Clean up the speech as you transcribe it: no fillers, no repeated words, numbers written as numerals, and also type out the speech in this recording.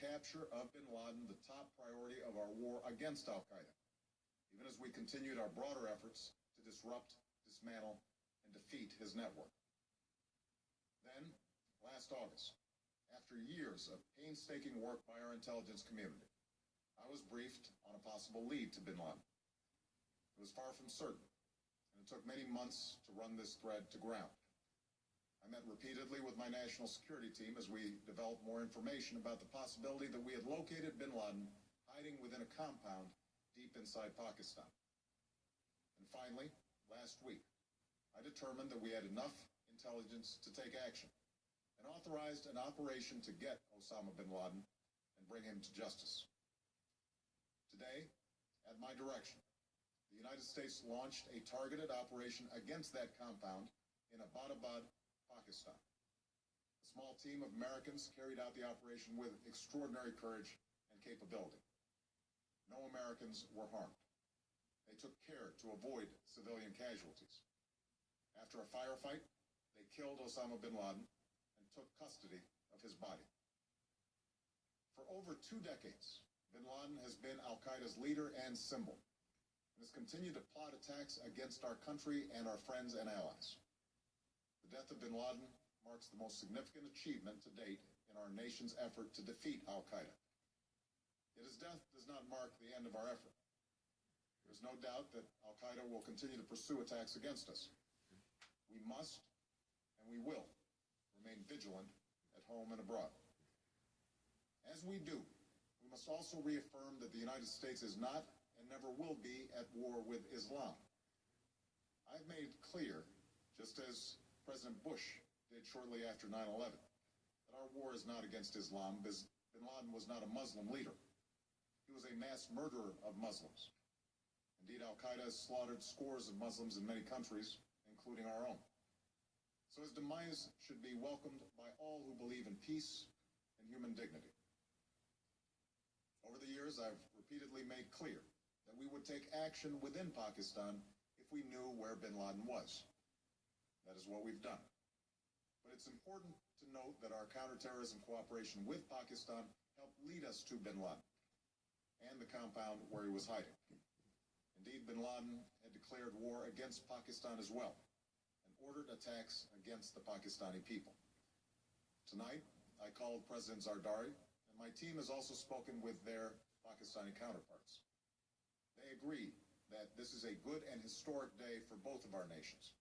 capture of bin Laden the top priority of our war against al-Qaeda, even as we continued our broader efforts to disrupt, dismantle, and defeat his network. Then, last August, after years of painstaking work by our intelligence community, I was briefed on a possible lead to bin Laden. It was far from certain, and it took many months to run this thread to ground. I met repeatedly with my national security team as we developed more information about the possibility that we had located bin Laden hiding within a compound deep inside Pakistan. And finally, last week, I determined that we had enough intelligence to take action and authorized an operation to get Osama bin Laden and bring him to justice. Today, at my direction, the United States launched a targeted operation against that compound in Abbottabad, Pakistan. A small team of Americans carried out the operation with extraordinary courage and capability. No Americans were harmed. They took care to avoid civilian casualties. After a firefight, they killed Osama bin Laden and took custody of his body. For over 2 decades, bin Laden has been al-Qaeda's leader and symbol, and has continued to plot attacks against our country and our friends and allies. The death of bin Laden marks the most significant achievement to date in our nation's effort to defeat al-Qaeda. Yet his death does not mark the end of our effort. There is no doubt that al-Qaeda will continue to pursue attacks against us. We must, and we will, remain vigilant at home and abroad. As we do, we must also reaffirm that the United States is not and never will be at war with Islam. I've made clear, just as President Bush did shortly after 9/11, that our war is not against Islam, because bin Laden was not a Muslim leader. He was a mass murderer of Muslims. Indeed, al-Qaeda has slaughtered scores of Muslims in many countries, including our own. So his demise should be welcomed by all who believe in peace and human dignity. Over the years, I've repeatedly made clear that we would take action within Pakistan if we knew where bin Laden was. That is what we've done. But it's important to note that our counterterrorism cooperation with Pakistan helped lead us to bin Laden and the compound where he was hiding. Indeed, bin Laden had declared war against Pakistan as well, and ordered attacks against the Pakistani people. Tonight, I called President Zardari, and my team has also spoken with their Pakistani counterparts. They agree that this is a good and historic day for both of our nations.